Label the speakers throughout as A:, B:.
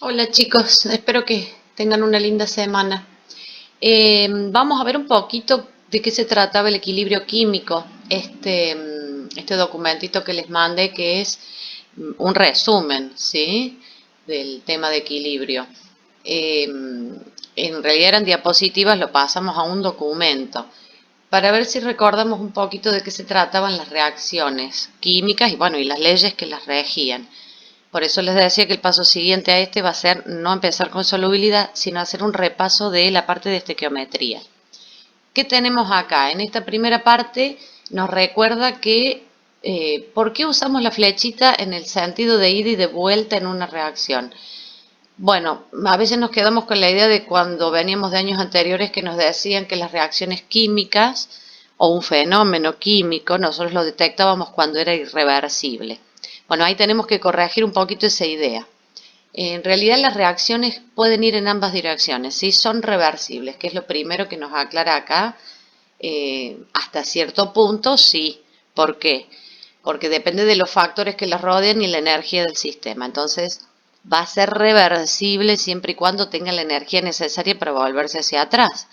A: Hola chicos, espero que tengan una linda semana. Vamos a ver un poquito de qué se trataba el equilibrio químico, este documentito que les mandé que es un resumen, ¿sí? Del tema de equilibrio. En realidad eran diapositivas, lo pasamos a un documento para ver si recordamos un poquito de qué se trataban las reacciones químicas y bueno, y las leyes que las regían. Por eso les decía que el paso siguiente a este va a ser no empezar con solubilidad, sino hacer un repaso de la parte de estequiometría. ¿Qué tenemos acá? En esta primera parte nos recuerda que ¿por qué usamos la flechita en el sentido de ida y de vuelta en una reacción? Bueno, a veces nos quedamos con la idea de cuando veníamos de años anteriores que nos decían que las reacciones químicas o un fenómeno químico nosotros lo detectábamos cuando era irreversible. Bueno, ahí tenemos que corregir un poquito esa idea. En realidad las reacciones pueden ir en ambas direcciones, ¿sí? Son reversibles, que es lo primero que nos aclara acá. Hasta cierto punto, sí. ¿Por qué? Porque depende de los factores que las rodean y la energía del sistema. Entonces, va a ser reversible siempre y cuando tenga la energía necesaria para volverse hacia atrás.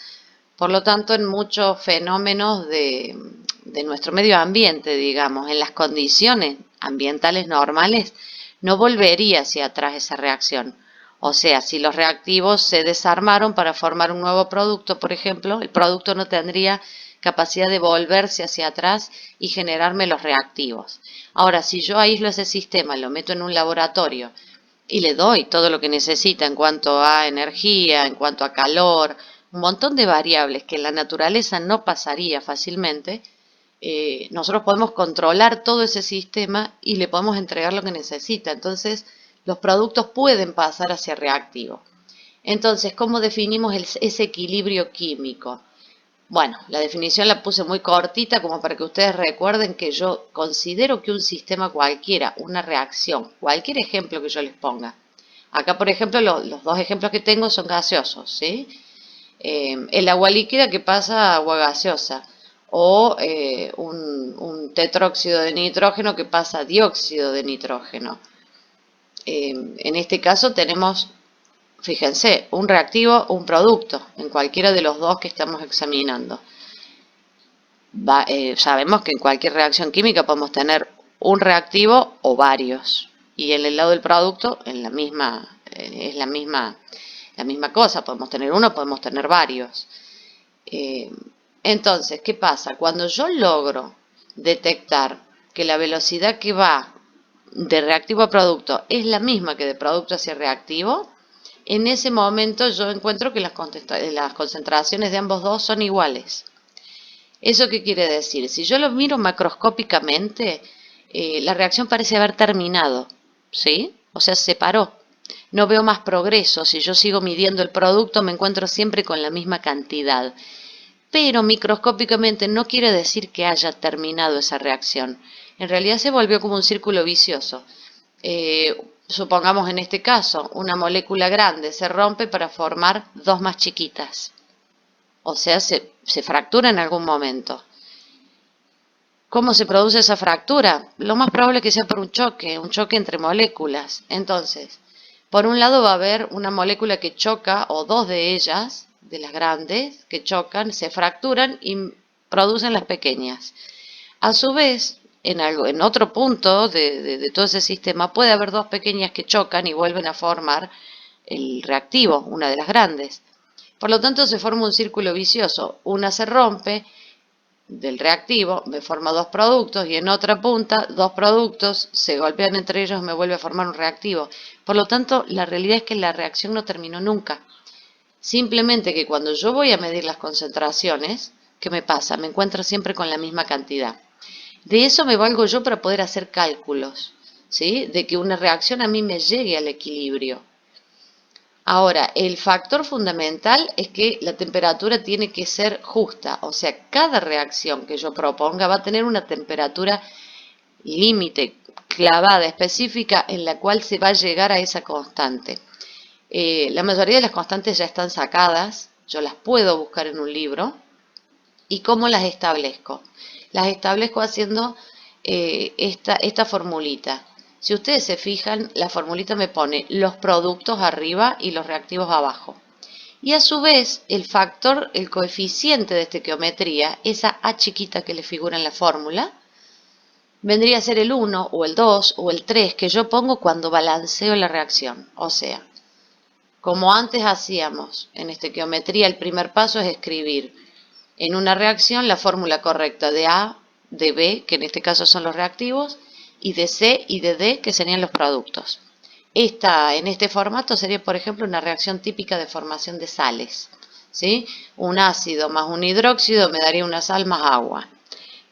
A: Por lo tanto, en muchos fenómenos de nuestro medio ambiente, digamos, en las condiciones ambientales normales, no volvería hacia atrás esa reacción. O sea, si los reactivos se desarmaron para formar un nuevo producto, por ejemplo, el producto no tendría capacidad de volverse hacia atrás y generarme los reactivos. Ahora, si yo aíslo ese sistema, lo meto en un laboratorio y le doy todo lo que necesita en cuanto a energía, en cuanto a calor, un montón de variables que en la naturaleza no pasaría fácilmente, nosotros podemos controlar todo ese sistema y le podemos entregar lo que necesita. Entonces, los productos pueden pasar hacia reactivo. Entonces, ¿cómo definimos ese equilibrio químico? Bueno, la definición la puse muy cortita como para que ustedes recuerden que yo considero que un sistema cualquiera, una reacción, cualquier ejemplo que yo les ponga. Acá, por ejemplo, los dos ejemplos que tengo son gaseosos, ¿sí? El agua líquida que pasa a agua gaseosa o un tetróxido de nitrógeno que pasa a dióxido de nitrógeno. En este caso tenemos, fíjense, un reactivo, un producto, en cualquiera de los dos que estamos examinando. Sabemos que en cualquier reacción química podemos tener un reactivo o varios. Y en el lado del producto es la misma cosa. Podemos tener uno, podemos tener varios. Eh, entonces, ¿qué pasa? Cuando yo logro detectar que la velocidad que va de reactivo a producto es la misma que de producto hacia reactivo, en ese momento yo encuentro que las concentraciones de ambos dos son iguales. ¿Eso qué quiere decir? Si yo lo miro macroscópicamente, la reacción parece haber terminado, ¿sí? O sea, se paró. No veo más progreso. Si yo sigo midiendo el producto, me encuentro siempre con la misma cantidad. Pero microscópicamente no quiere decir que haya terminado esa reacción. En realidad se volvió como un círculo vicioso. Supongamos en este caso, una molécula grande se rompe para formar dos más chiquitas. O sea, se fractura en algún momento. ¿Cómo se produce esa fractura? Lo más probable es que sea por un choque entre moléculas. Entonces, por un lado va a haber una molécula que choca, o dos de ellas, de las grandes, que chocan, se fracturan y producen las pequeñas. A su vez, en otro punto de todo ese sistema, puede haber dos pequeñas que chocan y vuelven a formar el reactivo, una de las grandes. Por lo tanto, se forma un círculo vicioso. Una se rompe del reactivo, me forma dos productos y en otra punta dos productos se golpean entre ellos, me vuelve a formar un reactivo. Por lo tanto, la realidad es que la reacción no terminó nunca. Simplemente que cuando yo voy a medir las concentraciones, ¿qué me pasa? Me encuentro siempre con la misma cantidad. De eso me valgo yo para poder hacer cálculos, ¿sí? De que una reacción a mí me llegue al equilibrio. Ahora, el factor fundamental es que la temperatura tiene que ser justa, o sea, cada reacción que yo proponga va a tener una temperatura límite, clavada, específica, en la cual se va a llegar a esa constante. La mayoría de las constantes ya están sacadas, yo las puedo buscar en un libro. ¿Y cómo las establezco? Las establezco haciendo esta formulita. Si ustedes se fijan, la formulita me pone los productos arriba y los reactivos abajo. Y a su vez, el factor, el coeficiente de estequiometría, esa A chiquita que le figura en la fórmula, vendría a ser el 1 o el 2 o el 3 que yo pongo cuando balanceo la reacción. O sea, como antes hacíamos en estequiometría, el primer paso es escribir en una reacción la fórmula correcta de A, de B, que en este caso son los reactivos, y de C y de D, que serían los productos. En este formato sería, por ejemplo, una reacción típica de formación de sales, ¿sí? Un ácido más un hidróxido me daría una sal más agua.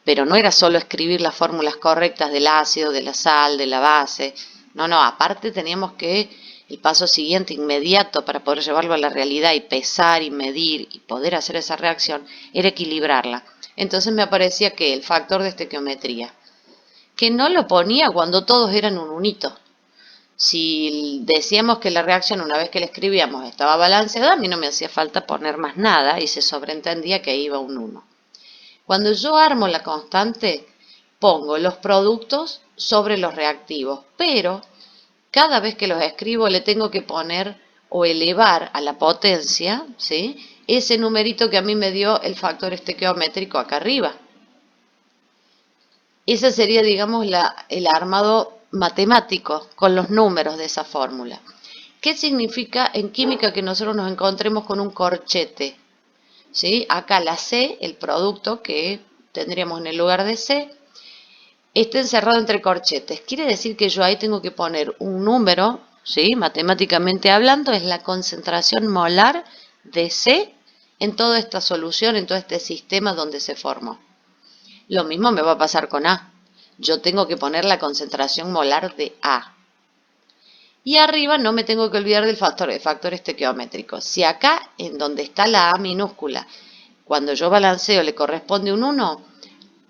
A: Pero no era solo escribir las fórmulas correctas del ácido, de la sal, de la base. No, aparte teníamos que el paso siguiente, inmediato, para poder llevarlo a la realidad y pesar y medir y poder hacer esa reacción, era equilibrarla. Entonces me aparecía que el factor de estequiometría, que no lo ponía cuando todos eran un unito. Si decíamos que la reacción, una vez que la escribíamos, estaba balanceada, a mí no me hacía falta poner más nada y se sobreentendía que iba un 1. Cuando yo armo la constante, pongo los productos sobre los reactivos, pero cada vez que los escribo le tengo que poner o elevar a la potencia, ¿sí?, ese numerito que a mí me dio el factor estequiométrico acá arriba. Ese sería, digamos, el armado matemático con los números de esa fórmula. ¿Qué significa en química que nosotros nos encontremos con un corchete? ¿Sí? Acá la C, el producto que tendríamos en el lugar de C, está encerrado entre corchetes. Quiere decir que yo ahí tengo que poner un número, ¿sí?, matemáticamente hablando, es la concentración molar de C en toda esta solución, en todo este sistema donde se formó. Lo mismo me va a pasar con A. Yo tengo que poner la concentración molar de A. Y arriba no me tengo que olvidar del factor estequiométrico. Si acá, en donde está la A minúscula, cuando yo balanceo le corresponde un 1,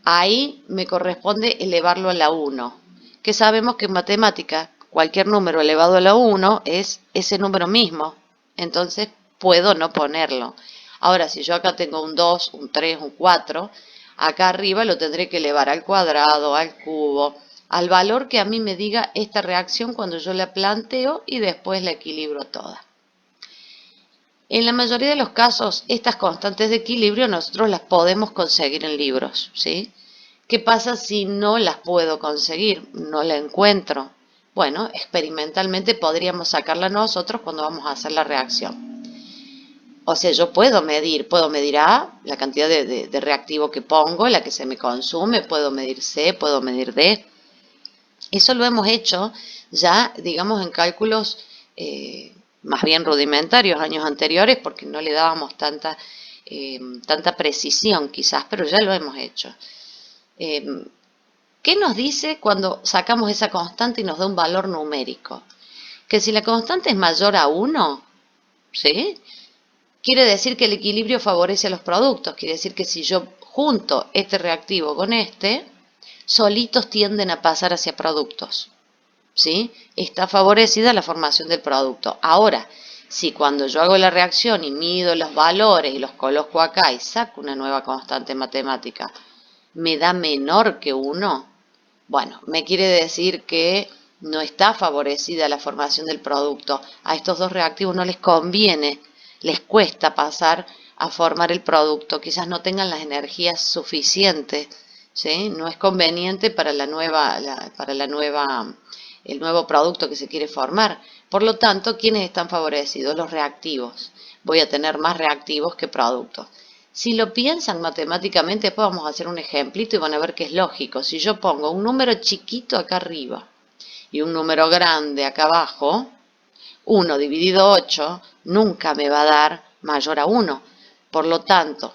A: ahí me corresponde elevarlo a la 1. Que sabemos que en matemática cualquier número elevado a la 1 es ese número mismo. Entonces puedo no ponerlo. Ahora, si yo acá tengo un 2, un 3, un 4, acá arriba lo tendré que elevar al cuadrado, al cubo, al valor que a mí me diga esta reacción cuando yo la planteo y después la equilibro toda. En la mayoría de los casos, estas constantes de equilibrio nosotros las podemos conseguir en libros, ¿sí? ¿Qué pasa si no las puedo conseguir? No la encuentro. Bueno, experimentalmente podríamos sacarla nosotros cuando vamos a hacer la reacción. O sea, yo puedo medir la cantidad de reactivo que pongo, la que se me consume, puedo medir C, puedo medir D. Eso lo hemos hecho ya, digamos, en cálculos más bien rudimentarios, años anteriores, porque no le dábamos tanta precisión quizás, pero ya lo hemos hecho. ¿Qué nos dice cuando sacamos esa constante y nos da un valor numérico? Que si la constante es mayor a 1, ¿sí?, quiere decir que el equilibrio favorece a los productos. Quiere decir que si yo junto este reactivo con este, solitos tienden a pasar hacia productos, ¿sí? Está favorecida la formación del producto. Ahora, si cuando yo hago la reacción y mido los valores y los coloco acá y saco una nueva constante matemática, me da menor que 1, bueno, me quiere decir que no está favorecida la formación del producto. A estos dos reactivos no les conviene, les cuesta pasar a formar el producto. Quizás no tengan las energías suficientes, ¿sí? No es conveniente para el nuevo producto que se quiere formar. Por lo tanto, ¿quiénes están favorecidos? Los reactivos. Voy a tener más reactivos que productos. Si lo piensan matemáticamente, después vamos a hacer un ejemplito y van a ver que es lógico. Si yo pongo un número chiquito acá arriba y un número grande acá abajo, 1 dividido 8 nunca me va a dar mayor a 1. Por lo tanto,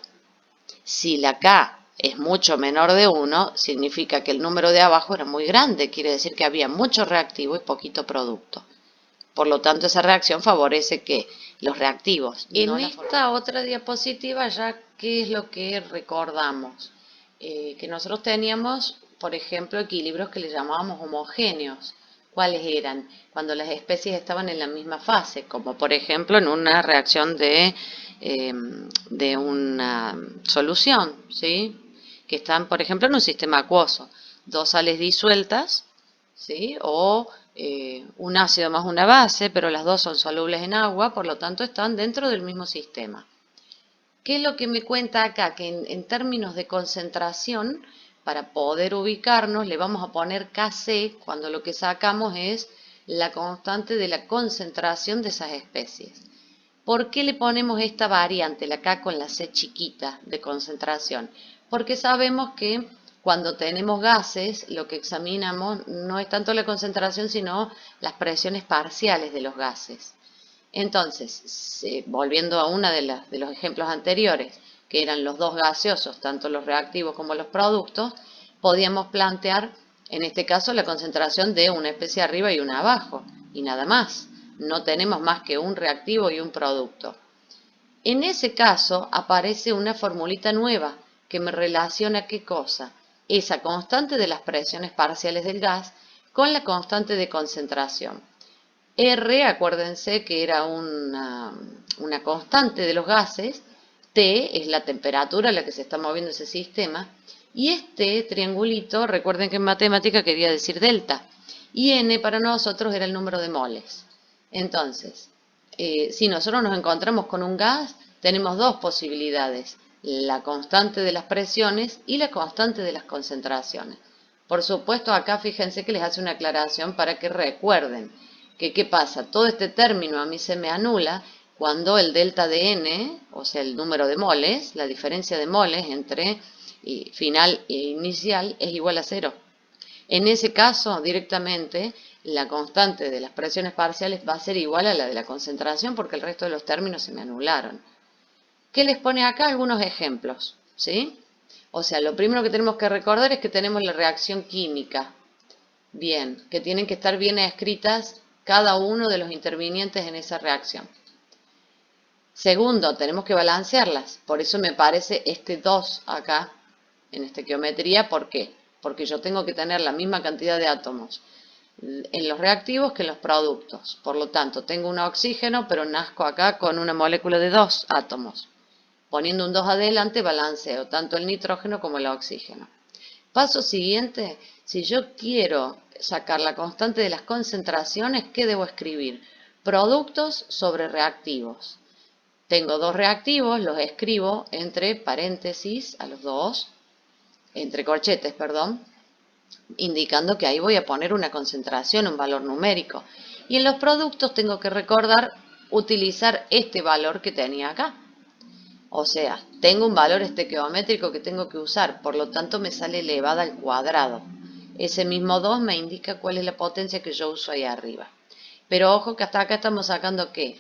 A: si la K es mucho menor de 1, significa que el número de abajo era muy grande. Quiere decir que había mucho reactivo y poquito producto. Por lo tanto, esa reacción favorece que los reactivos. En esta otra diapositiva ya, ¿qué es lo que recordamos? Que nosotros teníamos, por ejemplo, equilibrios que le llamábamos homogéneos. ¿Cuáles eran? Cuando las especies estaban en la misma fase, como por ejemplo en una reacción de una solución, ¿sí?, que están, por ejemplo, en un sistema acuoso. Dos sales disueltas, ¿sí? O un ácido más una base, pero las dos son solubles en agua, por lo tanto están dentro del mismo sistema. ¿Qué es lo que me cuenta acá? Que en términos de concentración, para poder ubicarnos, le vamos a poner Kc cuando lo que sacamos es la constante de la concentración de esas especies. ¿Por qué le ponemos esta variante, la K con la C chiquita de concentración? Porque sabemos que cuando tenemos gases, lo que examinamos no es tanto la concentración, sino las presiones parciales de los gases. Entonces, volviendo a uno de los ejemplos anteriores, que eran los dos gaseosos, tanto los reactivos como los productos, podíamos plantear, en este caso, la concentración de una especie arriba y una abajo, y nada más. No tenemos más que un reactivo y un producto. En ese caso, aparece una formulita nueva que me relaciona qué cosa, esa constante de las presiones parciales del gas con la constante de concentración. R, acuérdense que era una constante de los gases, T es la temperatura a la que se está moviendo ese sistema, y este triangulito, recuerden que en matemática quería decir delta, y N para nosotros era el número de moles. Entonces, si nosotros nos encontramos con un gas, tenemos dos posibilidades, la constante de las presiones y la constante de las concentraciones. Por supuesto, acá fíjense que les hace una aclaración para que recuerden que qué pasa, todo este término a mí se me anula cuando el delta de n, o sea el número de moles, la diferencia de moles entre final e inicial es igual a 0. En ese caso, directamente, la constante de las presiones parciales va a ser igual a la de la concentración porque el resto de los términos se me anularon. ¿Qué les pone acá? Algunos ejemplos, ¿sí? O sea, lo primero que tenemos que recordar es que tenemos la reacción química. Bien, que tienen que estar bien escritas cada uno de los intervinientes en esa reacción. Segundo, tenemos que balancearlas. Por eso me parece este 2 acá, en esta geometría. ¿Por qué? Porque yo tengo que tener la misma cantidad de átomos en los reactivos que en los productos. Por lo tanto, tengo un oxígeno, pero nazco acá con una molécula de 2 átomos. Poniendo un 2 adelante, balanceo tanto el nitrógeno como el oxígeno. Paso siguiente, si yo quiero sacar la constante de las concentraciones, ¿qué debo escribir? Productos sobre reactivos. Tengo dos reactivos, los escribo entre paréntesis a los dos, entre corchetes, perdón, indicando que ahí voy a poner una concentración, un valor numérico. Y en los productos tengo que recordar utilizar este valor que tenía acá. O sea, tengo un valor estequiométrico que tengo que usar, por lo tanto me sale elevada al cuadrado. Ese mismo 2 me indica cuál es la potencia que yo uso ahí arriba. Pero ojo que hasta acá estamos sacando que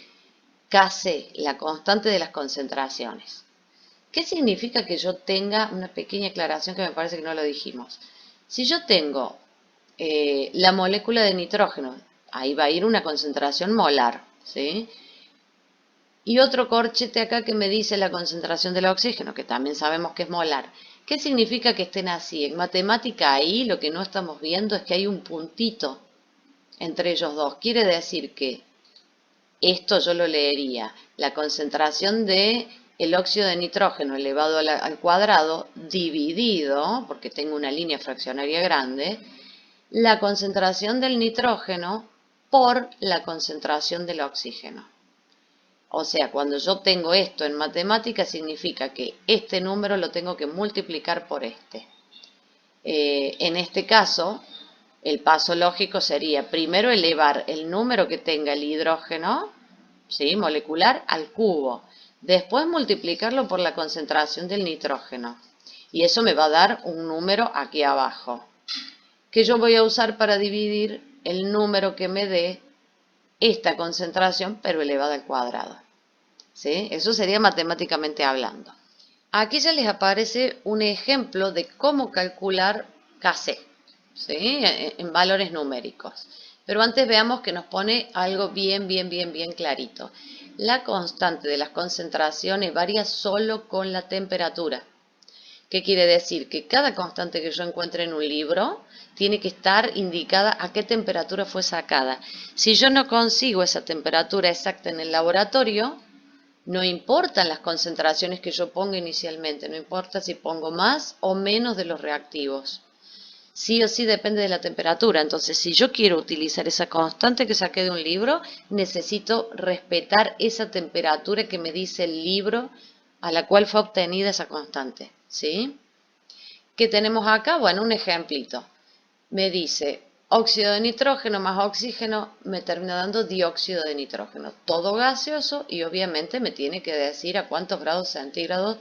A: Kc, la constante de las concentraciones. ¿Qué significa que yo tenga una pequeña aclaración que me parece que no lo dijimos? Si yo tengo la molécula de nitrógeno, ahí va a ir una concentración molar, ¿sí? Y otro corchete acá que me dice la concentración del oxígeno, que también sabemos que es molar. ¿Qué significa que estén así? En matemática ahí lo que no estamos viendo es que hay un puntito entre ellos dos. Quiere decir que esto yo lo leería, la concentración de el óxido de nitrógeno elevado al cuadrado dividido, porque tengo una línea fraccionaria grande, la concentración del nitrógeno por la concentración del oxígeno. O sea, cuando yo tengo esto en matemáticas, significa que este número lo tengo que multiplicar por este. En este caso, el paso lógico sería primero elevar el número que tenga el hidrógeno, ¿sí?, molecular, al cubo. Después multiplicarlo por la concentración del nitrógeno. Y eso me va a dar un número aquí abajo, que yo voy a usar para dividir el número que me dé esta concentración, pero elevada al cuadrado. ¿Sí? Eso sería matemáticamente hablando. Aquí ya les aparece un ejemplo de cómo calcular Kc, ¿sí?, en valores numéricos. Pero antes veamos que nos pone algo bien clarito. La constante de las concentraciones varía solo con la temperatura. ¿Qué quiere decir? Que cada constante que yo encuentre en un libro tiene que estar indicada a qué temperatura fue sacada. Si yo no consigo esa temperatura exacta en el laboratorio, no importan las concentraciones que yo ponga inicialmente, no importa si pongo más o menos de los reactivos. sí o sí depende de la temperatura. Entonces, si yo quiero utilizar esa constante que saqué de un libro, necesito respetar esa temperatura que me dice el libro a la cual fue obtenida esa constante, ¿sí? ¿Qué tenemos acá? Bueno, un ejemplito. Me dice óxido de nitrógeno más oxígeno me termina dando dióxido de nitrógeno. Todo gaseoso y obviamente me tiene que decir a cuántos grados centígrados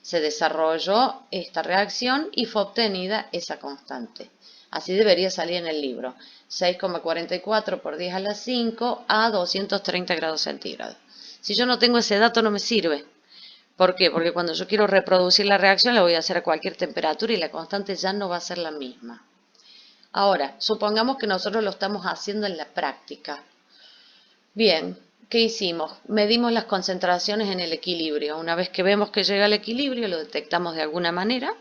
A: se desarrolló esta reacción y fue obtenida esa constante. Así debería salir en el libro. 6,44 por 10 a la 5 a 230 grados centígrados. Si yo no tengo ese dato no me sirve. ¿Por qué? Porque cuando yo quiero reproducir la reacción la voy a hacer a cualquier temperatura y la constante ya no va a ser la misma. Ahora, supongamos que nosotros lo estamos haciendo en la práctica. Bien, ¿qué hicimos? Medimos las concentraciones en el equilibrio. Una vez que vemos que llega al equilibrio, lo detectamos de alguna manera.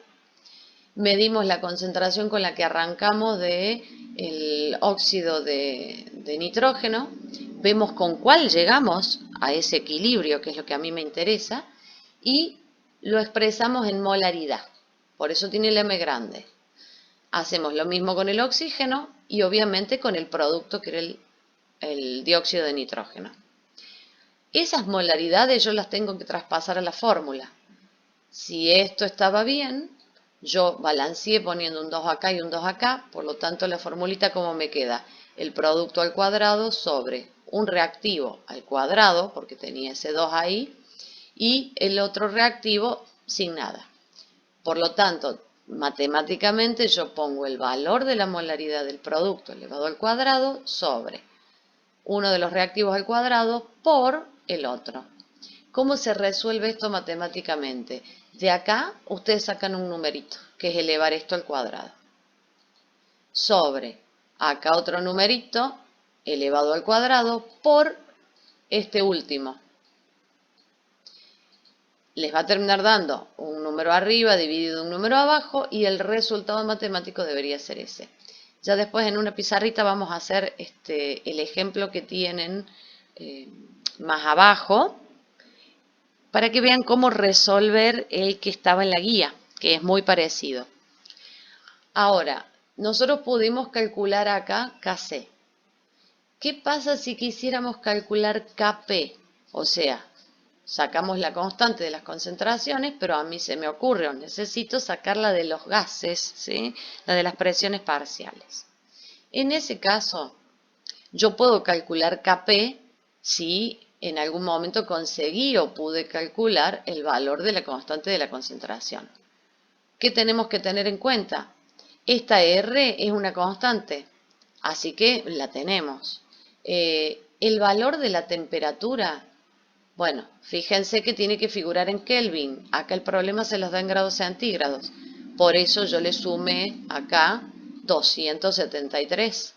A: Medimos la concentración con la que arrancamos del óxido de nitrógeno. Vemos con cuál llegamos a ese equilibrio, que es lo que a mí me interesa, y lo expresamos en molaridad. Por eso tiene el M grande. Hacemos lo mismo con el oxígeno y obviamente con el producto que era el dióxido de nitrógeno. Esas molaridades yo las tengo que traspasar a la fórmula. Si esto estaba bien, yo balanceé poniendo un 2 acá y un 2 acá, por lo tanto la formulita como me queda, el producto al cuadrado sobre un reactivo al cuadrado, porque tenía ese 2 ahí, y el otro reactivo sin nada. Por lo tanto, matemáticamente yo pongo el valor de la molaridad del producto elevado al cuadrado sobre uno de los reactivos al cuadrado por el otro. ¿Cómo se resuelve esto matemáticamente? De acá ustedes sacan un numerito, que es elevar esto al cuadrado. Sobre acá otro numerito elevado al cuadrado por este último. Les va a terminar dando un número arriba dividido un número abajo y el resultado matemático debería ser ese. Ya después en una pizarrita vamos a hacer el ejemplo que tienen más abajo para que vean cómo resolver el que estaba en la guía, que es muy parecido. Ahora, nosotros pudimos calcular acá Kc. ¿Qué pasa si quisiéramos calcular Kp? O sea, sacamos la constante de las concentraciones, pero a mí se me ocurre o necesito sacarla de los gases, ¿sí? La de las presiones parciales. En ese caso, yo puedo calcular Kp si en algún momento conseguí o pude calcular el valor de la constante de la concentración. ¿Qué tenemos que tener en cuenta? Esta R es una constante, así que la tenemos. El valor de la temperatura, bueno, fíjense que tiene que figurar en Kelvin. Acá el problema se los da en grados centígrados. Por eso yo le sumé acá 273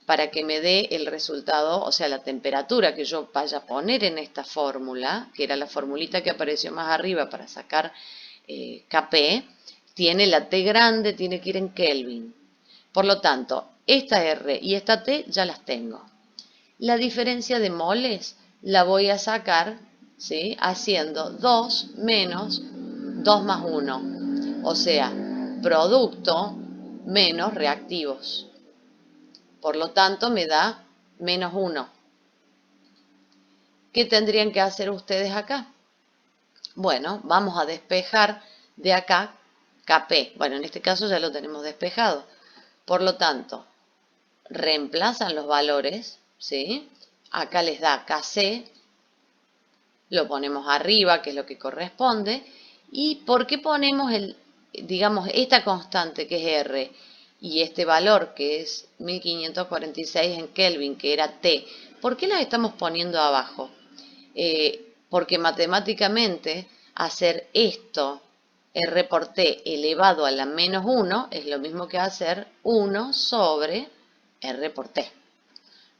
A: para que me dé el resultado, o sea, la temperatura que yo vaya a poner en esta fórmula, que era la formulita que apareció más arriba para sacar Kp, tiene la T grande, tiene que ir en Kelvin. Por lo tanto, esta R y esta T ya las tengo. La diferencia de moles la voy a sacar, ¿sí?, haciendo 2 menos 2 más 1, o sea, producto menos reactivos. Por lo tanto, me da menos 1. ¿Qué tendrían que hacer ustedes acá? Bueno, vamos a despejar de acá Kp. Bueno, en este caso ya lo tenemos despejado. Por lo tanto, reemplazan los valores, ¿sí? Acá les da Kc, lo ponemos arriba, que es lo que corresponde. ¿Y por qué ponemos digamos, esta constante que es R y este valor que es 1546 en Kelvin, que era T? ¿Por qué las estamos poniendo abajo? Porque matemáticamente hacer esto, R por T elevado a la menos 1, es lo mismo que hacer 1 sobre R por T.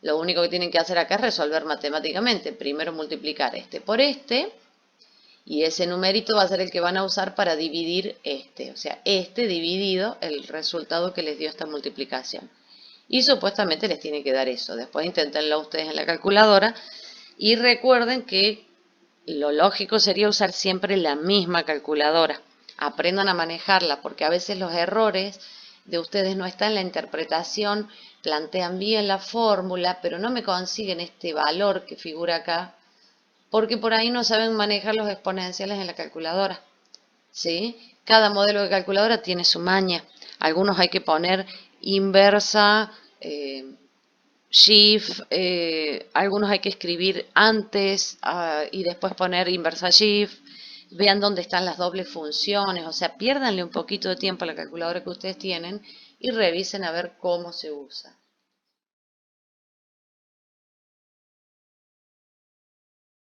A: Lo único que tienen que hacer acá es resolver matemáticamente. Primero multiplicar este por este, y ese numerito va a ser el que van a usar para dividir este. O sea, este dividido el resultado que les dio esta multiplicación. Y supuestamente les tiene que dar eso. Después inténtenlo ustedes en la calculadora. Y recuerden que lo lógico sería usar siempre la misma calculadora. Aprendan a manejarla, porque a veces los errores de ustedes no está en la interpretación, plantean bien la fórmula, pero no me consiguen este valor que figura acá, porque por ahí no saben manejar los exponenciales en la calculadora, ¿sí? Cada modelo de calculadora tiene su maña. Algunos hay que poner inversa, shift, algunos hay que escribir antes y después poner inversa shift. Vean dónde están las dobles funciones, o sea, piérdanle un poquito de tiempo a la calculadora que ustedes tienen y revisen a ver cómo se usa.